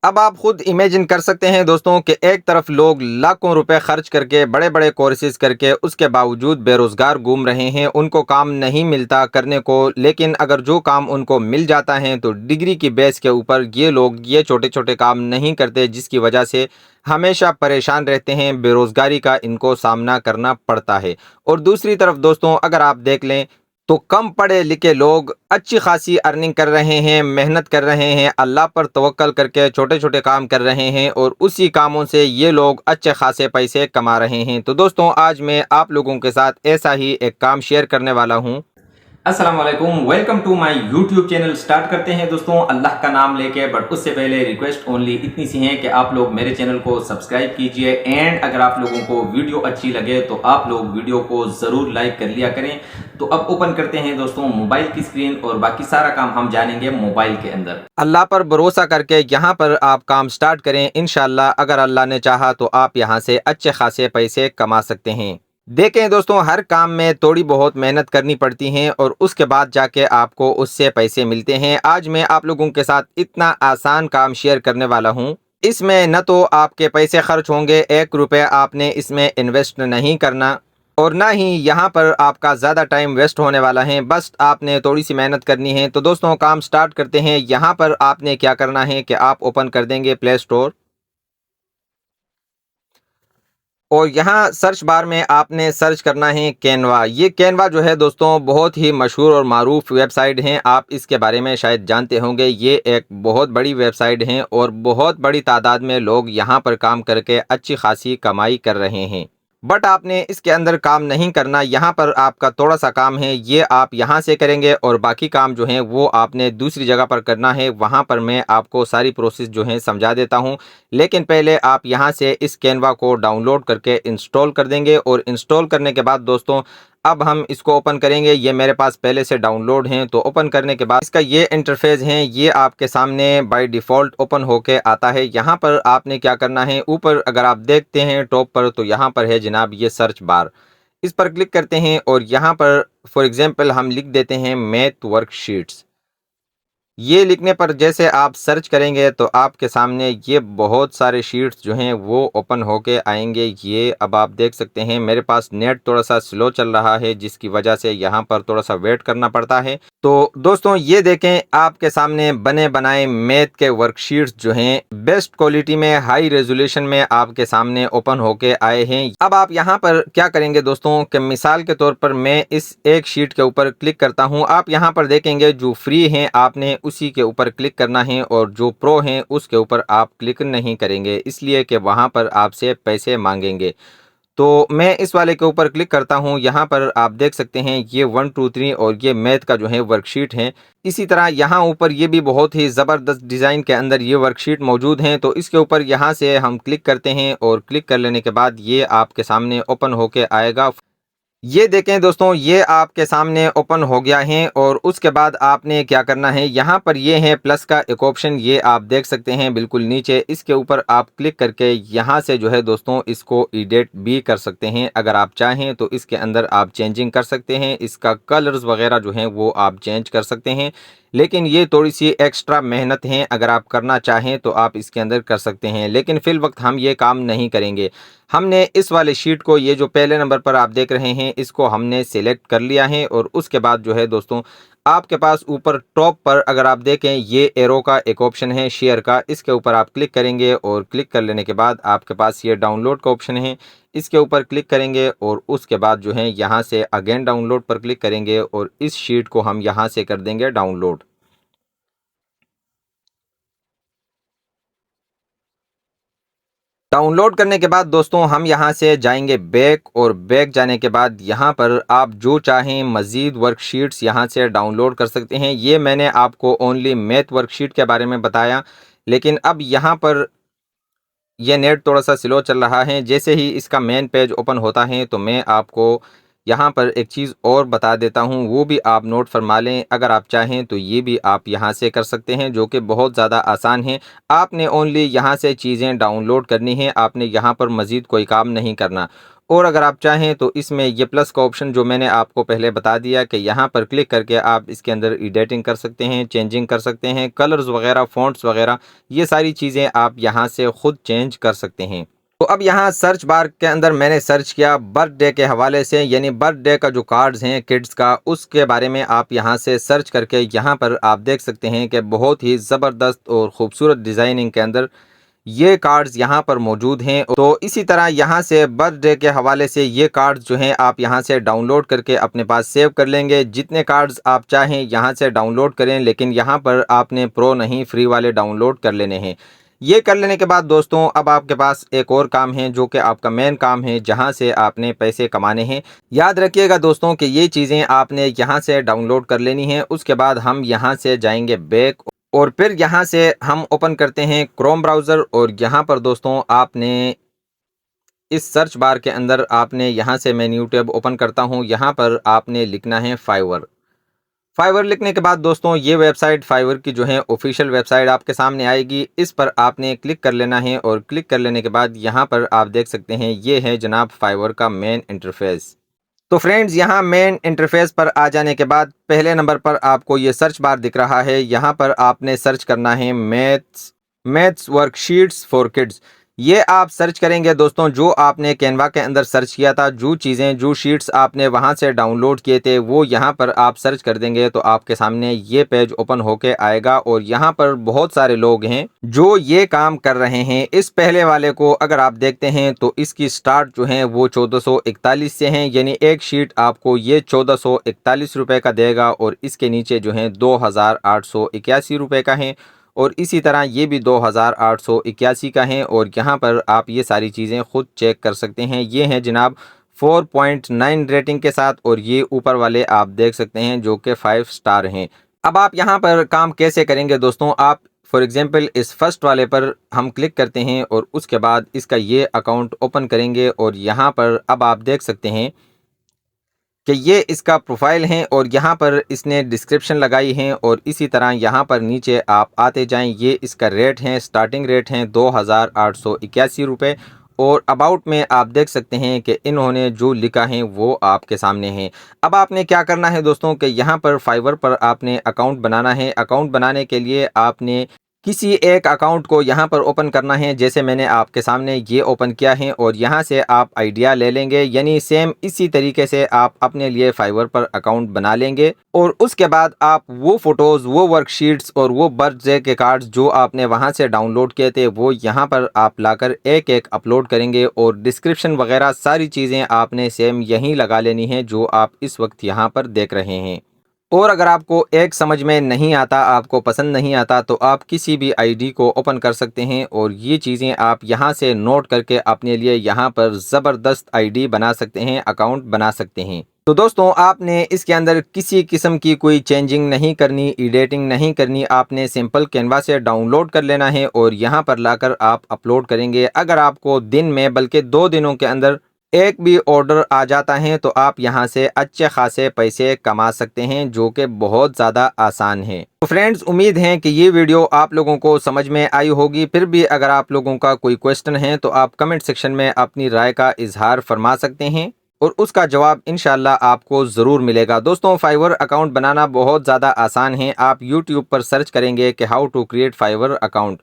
اب آپ خود امیجن کر سکتے ہیں دوستوں کہ ایک طرف لوگ لاکھوں روپے خرچ کر کے بڑے بڑے کورسز کر کے اس کے باوجود بے روزگار گھوم رہے ہیں، ان کو کام نہیں ملتا کرنے کو، لیکن اگر جو کام ان کو مل جاتا ہے تو ڈگری کی بیس کے اوپر یہ لوگ یہ چھوٹے چھوٹے کام نہیں کرتے، جس کی وجہ سے ہمیشہ پریشان رہتے ہیں، بے روزگاری کا ان کو سامنا کرنا پڑتا ہے۔ اور دوسری طرف دوستوں اگر آپ دیکھ لیں تو کم پڑھے لکھے لوگ اچھی خاصی ارننگ کر رہے ہیں، محنت کر رہے ہیں، اللہ پر توکل کر کے چھوٹے چھوٹے کام کر رہے ہیں، اور اسی کاموں سے یہ لوگ اچھے خاصے پیسے کما رہے ہیں۔ تو دوستوں آج میں آپ لوگوں کے ساتھ ایسا ہی ایک کام شیئر کرنے والا ہوں۔ السلام علیکم، welcome to my YouTube channel. Start کرتے ہیں دوستوں اللہ کا نام لے کے، بٹ اس سے پہلے ریکویسٹ اونلی اتنی سی ہے کہ آپ لوگ میرے چینل کو سبسکرائب کیجئے، اینڈ اگر آپ لوگوں کو ویڈیو اچھی لگے تو آپ لوگ ویڈیو کو ضرور لائک کر لیا کریں۔ تو اب اوپن کرتے ہیں دوستوں موبائل کی اسکرین، اور باقی سارا کام ہم جانیں گے موبائل کے اندر۔ اللہ پر بھروسہ کر کے یہاں پر آپ کام سٹارٹ کریں، انشاءاللہ اگر اللہ نے چاہا تو آپ یہاں سے اچھے خاصے پیسے کما سکتے ہیں۔ دیکھیں دوستوں ہر کام میں تھوڑی بہت محنت کرنی پڑتی ہیں، اور اس کے بعد جا کے آپ کو اس سے پیسے ملتے ہیں۔ آج میں آپ لوگوں کے ساتھ اتنا آسان کام شیئر کرنے والا ہوں، اس میں نہ تو آپ کے پیسے خرچ ہوں گے، 1 روپے آپ نے اس میں انویسٹ نہیں کرنا، اور نہ ہی یہاں پر آپ کا زیادہ ٹائم ویسٹ ہونے والا ہے، بس آپ نے تھوڑی سی محنت کرنی ہے۔ تو دوستوں کام سٹارٹ کرتے ہیں۔ یہاں پر آپ نے کیا کرنا ہے کہ آپ اوپن کر دیں گے پلے سٹور، اور یہاں سرچ بار میں آپ نے سرچ کرنا ہے کینوا۔ یہ کینوا جو ہے دوستوں بہت ہی مشہور اور معروف ویب سائٹ ہیں، آپ اس کے بارے میں شاید جانتے ہوں گے۔ یہ ایک بہت بڑی ویب سائٹ ہیں، اور بہت بڑی تعداد میں لوگ یہاں پر کام کر کے اچھی خاصی کمائی کر رہے ہیں، بٹ آپ نے اس کے اندر کام نہیں کرنا۔ یہاں پر آپ کا تھوڑا سا کام ہے، یہ آپ یہاں سے کریں گے، اور باقی کام جو ہیں وہ آپ نے دوسری جگہ پر کرنا ہے، وہاں پر میں آپ کو ساری پروسیس جو ہیں سمجھا دیتا ہوں۔ لیکن پہلے آپ یہاں سے اس کینوا کو ڈاؤن لوڈ کر کے انسٹال کر دیں گے، اور انسٹال کرنے کے بعد دوستوں اب ہم اس کو اوپن کریں گے۔ یہ میرے پاس پہلے سے ڈاؤن لوڈ ہیں، تو اوپن کرنے کے بعد اس کا یہ انٹرفیس ہے، یہ آپ کے سامنے بائی ڈیفالٹ اوپن ہو کے آتا ہے۔ یہاں پر آپ نے کیا کرنا ہے، اوپر اگر آپ دیکھتے ہیں ٹاپ پر تو یہاں پر ہے جناب یہ سرچ بار، اس پر کلک کرتے ہیں، اور یہاں پر فار ایگزامپل ہم لکھ دیتے ہیں میتھ ورک شیٹس۔ یہ لکھنے پر جیسے آپ سرچ کریں گے تو آپ کے سامنے یہ بہت سارے شیٹس جو ہیں وہ اوپن ہو کے آئیں گے۔ یہ اب آپ دیکھ سکتے ہیں میرے پاس نیٹ تھوڑا سا سلو چل رہا ہے، جس کی وجہ سے یہاں پر تھوڑا سا ویٹ کرنا پڑتا ہے۔ تو دوستوں یہ دیکھیں آپ کے سامنے بنے بنائے میتھ کے ورک شیٹس جو ہیں بیسٹ کوالٹی میں، ہائی ریزولوشن میں آپ کے سامنے اوپن ہو کے آئے ہیں۔ اب آپ یہاں پر کیا کریں گے دوستوں کہ مثال کے طور پر میں اس ایک شیٹ کے اوپر کلک کرتا ہوں، آپ یہاں پر دیکھیں گے جو فری ہیں آپ نے اسی کے اوپر کلک کرنا ہے، اور جو پرو ہیں اس کے اوپر آپ کلک نہیں کریں گے، اس لیے کہ وہاں پر آپ سے پیسے مانگیں گے۔ تو میں اس والے کے اوپر کلک کرتا ہوں، یہاں پر آپ دیکھ سکتے ہیں یہ 1 2 3 اور یہ میتھ کا جو ہے ورک شیٹ ہے۔ اسی طرح یہاں اوپر یہ بھی بہت ہی زبردست ڈیزائن کے اندر یہ ورک شیٹ موجود ہیں، تو اس کے اوپر یہاں سے ہم کلک کرتے ہیں، اور کلک کر لینے کے بعد یہ آپ کے سامنے اوپن ہو کے آئے گا۔ یہ دیکھیں دوستوں یہ آپ کے سامنے اوپن ہو گیا ہے، اور اس کے بعد آپ نے کیا کرنا ہے، یہاں پر یہ ہے پلس کا ایک آپشن، یہ آپ دیکھ سکتے ہیں بالکل نیچے، اس کے اوپر آپ کلک کر کے یہاں سے جو ہے دوستوں اس کو ایڈٹ بھی کر سکتے ہیں۔ اگر آپ چاہیں تو اس کے اندر آپ چینجنگ کر سکتے ہیں، اس کا کلرز وغیرہ جو ہیں وہ آپ چینج کر سکتے ہیں، لیکن یہ تھوڑی سی ایکسٹرا محنت ہے، اگر آپ کرنا چاہیں تو آپ اس کے اندر کر سکتے ہیں، لیکن فی الوقت ہم یہ کام نہیں کریں گے۔ ہم نے اس والے شیٹ کو، یہ جو پہلے نمبر پر آپ دیکھ رہے ہیں، اس کو ہم نے سلیکٹ کر لیا ہے، اور اس کے بعد جو ہے دوستوں آپ کے پاس اوپر ٹاپ پر اگر آپ دیکھیں یہ ایرو کا ایک آپشن ہے شیئر کا، اس کے اوپر آپ کلک کریں گے، اور کلک کر لینے کے بعد آپ کے پاس یہ ڈاؤن لوڈ کا آپشن ہے، اس کے اوپر کلک کریں گے، اور اس کے بعد جو ہے یہاں سے اگین ڈاؤن لوڈ پر کلک کریں گے، اور اس شیٹ کو ہم یہاں سے کر دیں گے ڈاؤن لوڈ۔ ڈاؤن لوڈ کرنے کے بعد دوستوں ہم یہاں سے جائیں گے بیک، اور بیک جانے کے بعد یہاں پر آپ جو چاہیں مزید ورک شیٹس یہاں سے ڈاؤن لوڈ کر سکتے ہیں۔ یہ میں نے آپ کو اونلی میتھ ورک شیٹ کے بارے میں بتایا، لیکن اب یہاں پر یہ نیٹ تھوڑا سا سلو چل رہا ہے، جیسے ہی اس کا مین پیج اوپن ہوتا ہے تو میں آپ کو یہاں پر ایک چیز اور بتا دیتا ہوں، وہ بھی آپ نوٹ فرما لیں۔ اگر آپ چاہیں تو یہ بھی آپ یہاں سے کر سکتے ہیں، جو کہ بہت زیادہ آسان ہے۔ آپ نے اونلی یہاں سے چیزیں ڈاؤن لوڈ کرنی ہیں، آپ نے یہاں پر مزید کوئی کام نہیں کرنا۔ اور اگر آپ چاہیں تو اس میں یہ پلس کا آپشن جو میں نے آپ کو پہلے بتا دیا کہ یہاں پر کلک کر کے آپ اس کے اندر ایڈیٹنگ کر سکتے ہیں، چینجنگ کر سکتے ہیں، کلرز وغیرہ، فونٹس وغیرہ، یہ ساری چیزیں آپ یہاں سے خود چینج کر سکتے ہیں۔ تو اب یہاں سرچ بار کے اندر میں نے سرچ کیا برتھ ڈے کے حوالے سے، یعنی برتھ ڈے کا جو کارڈز ہیں کڈز کا، اس کے بارے میں آپ یہاں سے سرچ کر کے یہاں پر آپ دیکھ سکتے ہیں کہ بہت ہی زبردست اور خوبصورت ڈیزائننگ کے اندر یہ کارڈز یہاں پر موجود ہیں۔ تو اسی طرح یہاں سے برتھ ڈے کے حوالے سے یہ کارڈز جو ہیں آپ یہاں سے ڈاؤن لوڈ کر کے اپنے پاس سیو کر لیں گے۔ جتنے کارڈز آپ چاہیں یہاں سے ڈاؤن لوڈ کریں، لیکن یہاں پر آپ نے پرو نہیں، فری والے ڈاؤن لوڈ کر لینے ہیں۔ یہ کر لینے کے بعد دوستوں اب آپ کے پاس ایک اور کام ہے جو کہ آپ کا مین کام ہے، جہاں سے آپ نے پیسے کمانے ہیں۔ یاد رکھیے گا دوستوں کہ یہ چیزیں آپ نے یہاں سے ڈاؤن لوڈ کر لینی ہیں۔ اس کے بعد ہم یہاں سے جائیں گے بیک، اور پھر یہاں سے ہم اوپن کرتے ہیں کروم براؤزر، اور یہاں پر دوستوں آپ نے اس سرچ بار کے اندر آپ نے یہاں سے میں نیو ٹیب اوپن کرتا ہوں، یہاں پر آپ نے لکھنا ہے فائیور۔ فائیور لکھنے کے بعد دوستوں یہ ویب سائٹ فائیور کی جو ہے آفیشیل ویب سائٹ آپ کے سامنے آئے گی، اس پر آپ نے کلک کر لینا ہے، اور کلک کر لینے کے بعد یہاں پر آپ دیکھ سکتے ہیں یہ ہے جناب فائیور کا مین انٹرفیس۔ تو فرینڈز یہاں مین انٹرفیس پر آ جانے کے بعد پہلے نمبر پر آپ کو یہ سرچ بار دکھ رہا ہے، یہاں پر آپ نے سرچ کرنا ہے maths work sheets for kids. یہ آپ سرچ کریں گے دوستوں جو آپ نے کینوا کے اندر سرچ کیا تھا، جو شیٹس آپ نے وہاں سے ڈاؤن لوڈ کیے تھے وہ یہاں پر آپ سرچ کر دیں گے تو آپ کے سامنے یہ پیج اوپن ہو کے آئے گا، اور یہاں پر بہت سارے لوگ ہیں جو یہ کام کر رہے ہیں۔ اس پہلے والے کو اگر آپ دیکھتے ہیں تو اس کی سٹارٹ جو ہے وہ 1441 سے ہیں، یعنی ایک شیٹ آپ کو یہ 1441 روپے کا دے گا، اور اس کے نیچے جو ہیں 2881 روپے کا ہے، اور اسی طرح یہ بھی 2881 کا ہے، اور یہاں پر آپ یہ ساری چیزیں خود چیک کر سکتے ہیں۔ یہ ہیں جناب 4.9 ریٹنگ کے ساتھ، اور یہ اوپر والے آپ دیکھ سکتے ہیں جو کہ 5 سٹار ہیں۔ اب آپ یہاں پر کام کیسے کریں گے دوستوں؟ آپ فار ایگزامپل اس فرسٹ والے پر ہم کلک کرتے ہیں، اور اس کے بعد اس کا یہ اکاؤنٹ اوپن کریں گے، اور یہاں پر اب آپ دیکھ سکتے ہیں کہ یہ اس کا پروفائل ہیں، اور یہاں پر اس نے ڈسکرپشن لگائی ہیں، اور اسی طرح یہاں پر نیچے آپ آتے جائیں، یہ اس کا ریٹ ہیں، سٹارٹنگ ریٹ ہیں 2881 روپے، اور اباؤٹ میں آپ دیکھ سکتے ہیں کہ انہوں نے جو لکھا ہے وہ آپ کے سامنے ہیں۔ اب آپ نے کیا کرنا ہے دوستوں کہ یہاں پر فائیور پر آپ نے اکاؤنٹ بنانا ہے۔ اکاؤنٹ بنانے کے لیے آپ نے کسی ایک اکاؤنٹ کو یہاں پر اوپن کرنا ہے، جیسے میں نے آپ کے سامنے یہ اوپن کیا ہے، اور یہاں سے آپ آئیڈیا لے لیں گے، یعنی سیم اسی طریقے سے آپ اپنے لیے فائیور پر اکاؤنٹ بنا لیں گے، اور اس کے بعد آپ وہ فوٹوز، وہ ورک شیٹس اور وہ برتھ ڈے کے کارڈز جو آپ نے وہاں سے ڈاؤن لوڈ کیے تھے وہ یہاں پر آپ لا کر ایک ایک اپلوڈ کریں گے، اور ڈسکرپشن وغیرہ ساری چیزیں آپ نے سیم یہیں لگا لینی ہے جو آپ اس وقت یہاں پر دیکھ رہے ہیں۔ اور اگر آپ کو ایک سمجھ میں نہیں آتا، آپ کو پسند نہیں آتا، تو آپ کسی بھی آئی ڈی کو اوپن کر سکتے ہیں، اور یہ چیزیں آپ یہاں سے نوٹ کر کے اپنے لیے یہاں پر زبردست آئی ڈی بنا سکتے ہیں، اکاؤنٹ بنا سکتے ہیں۔ تو دوستوں آپ نے اس کے اندر کسی قسم کی کوئی چینجنگ نہیں کرنی، ایڈیٹنگ نہیں کرنی، آپ نے سمپل کینوا سے ڈاؤن لوڈ کر لینا ہے، اور یہاں پر لا کر آپ اپلوڈ کریں گے۔ اگر آپ کو دن میں بلکہ 2 دنوں کے اندر ایک بھی آرڈر آ جاتا ہے تو آپ یہاں سے اچھے خاصے پیسے کما سکتے ہیں، جو کہ بہت زیادہ آسان ہے۔ تو فرینڈز امید ہے کہ یہ ویڈیو آپ لوگوں کو سمجھ میں آئی ہوگی۔ پھر بھی اگر آپ لوگوں کا کوئی کویسچن ہے تو آپ کمنٹ سیکشن میں اپنی رائے کا اظہار فرما سکتے ہیں، اور اس کا جواب انشاءاللہ آپ کو ضرور ملے گا۔ دوستوں فائیور اکاؤنٹ بنانا بہت زیادہ آسان ہے۔ آپ یوٹیوب پر سرچ کریں گے کہ how to create Fiverr account,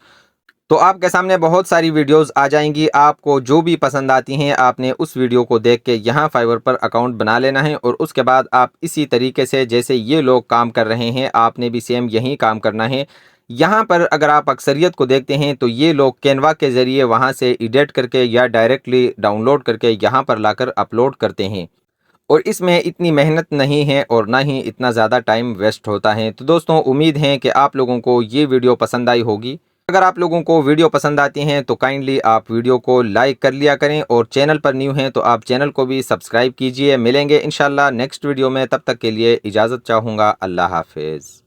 تو آپ کے سامنے بہت ساری ویڈیوز آ جائیں گی۔ آپ کو جو بھی پسند آتی ہیں آپ نے اس ویڈیو کو دیکھ کے یہاں فائیور پر اکاؤنٹ بنا لینا ہے، اور اس کے بعد آپ اسی طریقے سے جیسے یہ لوگ کام کر رہے ہیں آپ نے بھی سیم یہی کام کرنا ہے۔ یہاں پر اگر آپ اکثریت کو دیکھتے ہیں تو یہ لوگ کینوا کے ذریعے وہاں سے ایڈٹ کر کے یا ڈائریکٹلی ڈاؤن لوڈ کر کے یہاں پر لا کر اپلوڈ کرتے ہیں، اور اس میں اتنی محنت نہیں ہے اور نہ ہی اتنا زیادہ ٹائم ویسٹ ہوتا ہے۔ تو دوستوں امید ہے کہ آپ لوگوں کو یہ ویڈیو پسند آئی ہوگی۔ اگر آپ لوگوں کو ویڈیو پسند آتی ہیں تو کائنڈلی آپ ویڈیو کو لائک کر لیا کریں، اور چینل پر نیو ہیں تو آپ چینل کو بھی سبسکرائب کیجئے۔ ملیں گے انشاءاللہ نیکسٹ ویڈیو میں، تب تک کے لیے اجازت چاہوں گا۔ اللہ حافظ۔